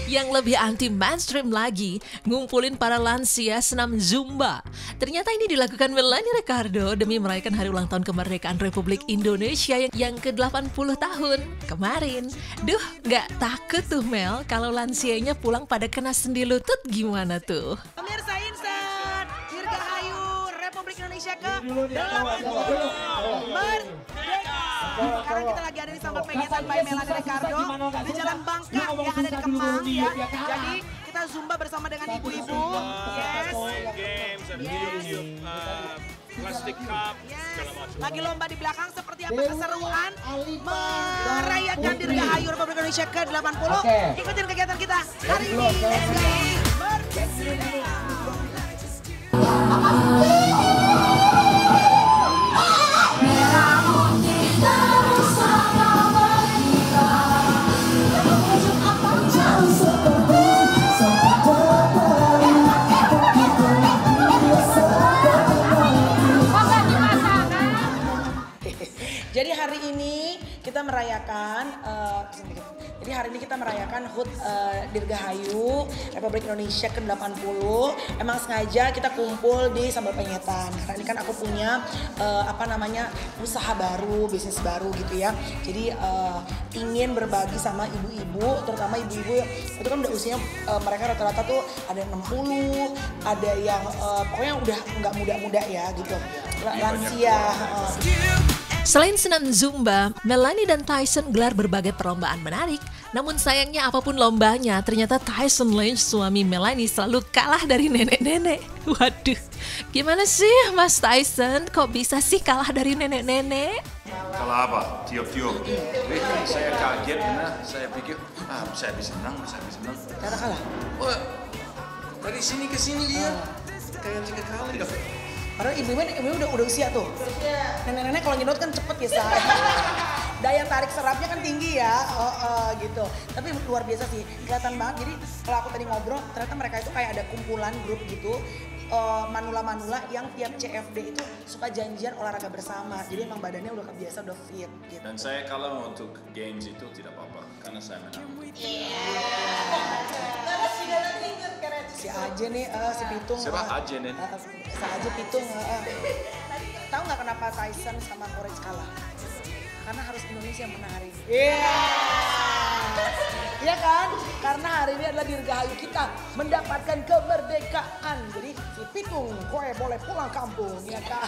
Yang lebih anti mainstream lagi, ngumpulin para lansia senam Zumba. Ternyata ini dilakukan Melanie Ricardo demi merayakan hari ulang tahun kemerdekaan Republik Indonesia yang ke-80 tahun kemarin. Duh, nggak takut tuh Mel kalau lansianya pulang pada kena sendi lutut gimana tuh? Pemirsa Insan, Dirgahayu Republik Indonesia ke-80 merdeka. Sekarang kita lagi ada di Sambal Pengetan by Melanie Ricardo di Jalan Bangka yang ada di Kemang ya. Jadi kita Zumba bersama dengan ibu-ibu. Yes. Plastic cup, segala macam. Lagi lomba di belakang seperti apa keseruan merayakan Dirgahayu Republik Indonesia ke-80. Ikutin kegiatan kita hari ini. Let's go. Merdeka. Jadi hari ini kita merayakan, HUT Dirgahayu Republik Indonesia ke-80. Emang sengaja kita kumpul di Sambal Pengetan. Karena ini kan aku punya usaha baru, bisnis baru gitu ya. Jadi ingin berbagi sama ibu-ibu, terutama ibu-ibu itu kan udah usianya mereka rata-rata tuh ada yang 60, ada yang pokoknya udah nggak muda-muda ya gitu. Lansia. Selain senam Zumba, Melanie dan Tyson gelar berbagai perlombaan menarik. Namun sayangnya apapun lombanya, ternyata Tyson Lynch, suami Melanie, selalu kalah dari nenek-nenek. Waduh, gimana sih Mas Tyson? Kok bisa sih kalah dari nenek-nenek? Kalah apa? Tiup-tiup. Saya kaget karena saya pikir, saya bisa menang. Cara kalah? Oh, dari sini ke sini dia kayak 3 kali dah. Padahal ibu-ibu udah usia tuh. Nenek-nenek kalau nyedot kan cepet ya say. Daya tarik serapnya kan tinggi ya, gitu. Tapi luar biasa sih, kelihatan banget. Jadi kalau aku tadi ngobrol, ternyata mereka itu kayak ada kumpulan grup gitu. Manula-manula yang tiap CFD itu suka janjian olahraga bersama. Jadi emang badannya udah kebiasa, udah fit gitu. Dan saya kalau untuk games itu tidak apa-apa, karena saya menang. Si Aja nih, si Pitung. Siapa Aja nih? Si Aja Pitung. Tahu nggak kenapa Tyson sama Courage kalah? Karena harus Indonesia yang menang hari ini. Iya kan? Karena hari ini adalah Dirgahayu kita mendapatkan kemerdekaan. Jadi si Pitung, kowe boleh pulang kampung, ya kan?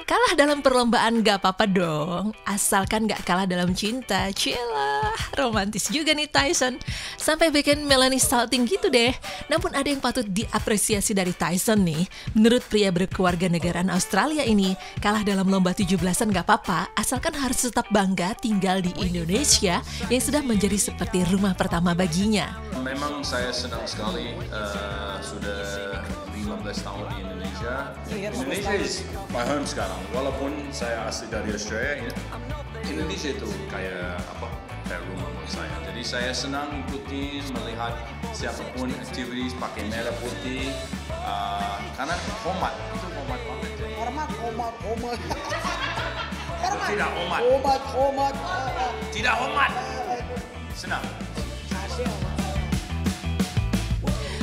Kalah dalam perlombaan gak apa-apa dong, asalkan gak kalah dalam cinta. Cilah, romantis juga nih Tyson. Sampai bikin Melanie salting gitu deh. Namun ada yang patut diapresiasi dari Tyson nih. Menurut pria berkeluarga negaraan Australia ini, kalah dalam lomba 17-an gak apa-apa, asalkan harus tetap bangga tinggal di Indonesia yang sudah menjadi seperti rumah pertama baginya. Memang saya senang sekali sudah 15 tahun di Indonesia. Indonesia is my home sekarang. Walaupun saya asli dari Australia, Indonesia itu kayak rumah buat saya. Jadi saya senang ikutin, melihat siapapun aktivitas pakai merah putih, karena hormat banget. Hormat. Tidak hormat. Hormat. Tidak hormat. Senang.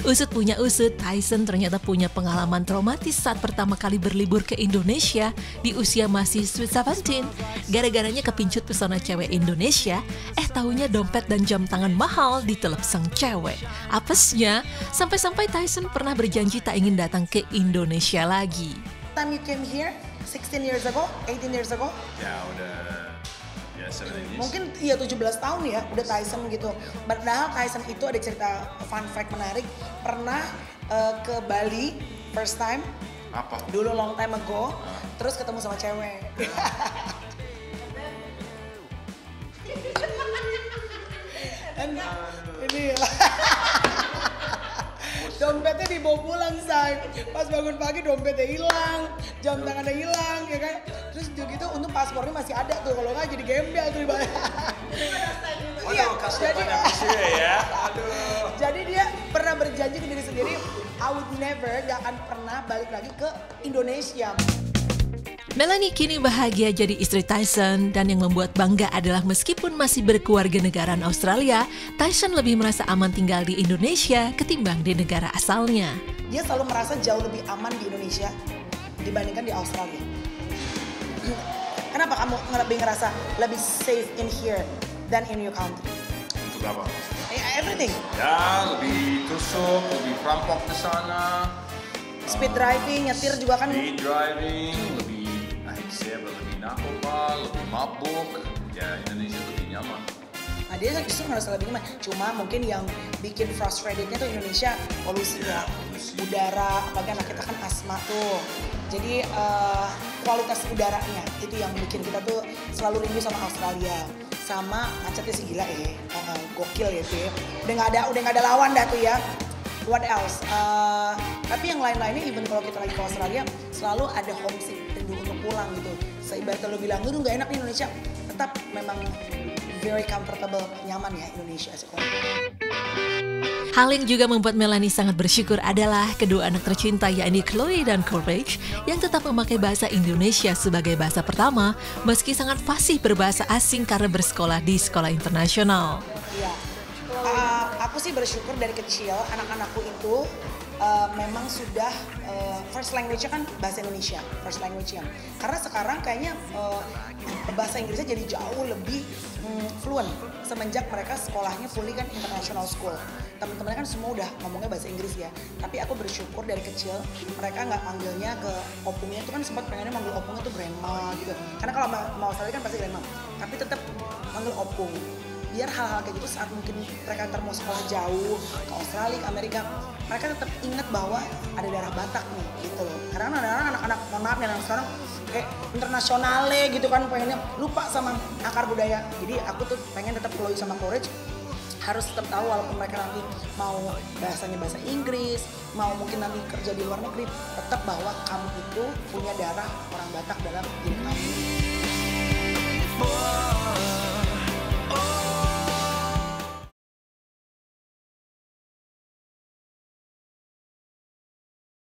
Usut punya usut, Tyson ternyata punya pengalaman traumatis saat pertama kali berlibur ke Indonesia di usia masih sweet 17. Gara-garanya kepincut pesona cewek Indonesia, tahunya dompet dan jam tangan mahal ditelep sang cewek. Apesnya, sampai-sampai Tyson pernah berjanji tak ingin datang ke Indonesia lagi. Time you came here, 16 years ago, 18 years ago? Ya udah. 17 years. Mungkin 17 tahun ya udah Tyson gitu. Padahal Tyson itu ada cerita fun fact menarik. Pernah ke Bali first time. Apa? Dulu long time ago. Terus ketemu sama cewek. Ini dompetnya dibawa pulang say. Pas bangun pagi dompetnya hilang, jam tangannya hilang ya kan. Terus gitu untuk paspornya masih ada tuh, kalau nggak jadi gembel tuh dibayar. Iya, jadi dia pernah berjanji ke diri sendiri, I would never, gak akan pernah balik lagi ke Indonesia. Melanie kini bahagia jadi istri Tyson dan yang membuat bangga adalah meskipun masih berkeluarga negaraan Australia, Tyson lebih merasa aman tinggal di Indonesia ketimbang di negara asalnya. Dia selalu merasa jauh lebih aman di Indonesia dibandingkan di Australia. Kenapa kamu lebih ngerasa lebih safe in here than in your country? Untuk apa? Everything. Ya, lebih tusuk, lebih perampok di sana. Speed driving, nyetir juga kan. Speed driving, lebih lebih narkoba, lebih mabuk. Ya, Indonesia lebih nyaman. Nah, dia justru ngerasa lebih nyaman. Cuma mungkin yang bikin frustratednya tuh Indonesia polusi ya. Udara, apalagi anak kita kan asma tuh. Jadi kualitas udaranya itu yang bikin kita tuh selalu rindu sama Australia. Sama macetnya sih gila ya, gokil ya tuh ya. Udah nggak ada lawan dah tuh ya. What else? Tapi yang lain-lainnya, even kalau kita lagi ke Australia, selalu ada homesick, rindu untuk pulang gitu. Seibaratnya lo bilang, lu nggak enak di Indonesia, tetap memang very comfortable, nyaman ya Indonesia sekolah. Hal yang juga membuat Melanie sangat bersyukur adalah kedua anak tercinta yakni Chloe dan Courage yang tetap memakai bahasa Indonesia sebagai bahasa pertama meski sangat fasih berbahasa asing karena bersekolah di sekolah internasional. Iya, aku sih bersyukur dari kecil anak-anakku itu memang sudah first language-nya kan bahasa Indonesia, first language-nya. Karena sekarang kayaknya bahasa Inggrisnya jadi jauh lebih fluent semenjak mereka sekolahnya fully kan international school. Teman-temannya kan semua udah ngomongnya bahasa Inggris ya. Tapi aku bersyukur dari kecil mereka nggak manggilnya ke opungnya, itu kan sempat pengennya manggil opungnya tuh grandma gitu. Karena kalau mau Australia kan pasti grandma, tapi tetap manggil opung. Biar hal-hal kayak gitu saat mungkin mereka ntar mau sekolah jauh ke Australia, ke Amerika, mereka tetap ingat bahwa ada darah Batak nih gitu loh. Karena anak-anak, mohon maaf nih, anak sekarang kayak internasionale gitu kan, pengennya lupa sama akar budaya. Jadi aku tuh pengen tetap Chloe sama Courage harus tetap tahu walaupun mereka nanti mau bahasanya bahasa Inggris, mau mungkin nanti kerja di luar negeri, tetap bahwa kamu itu punya darah orang Batak dalam diri kamu.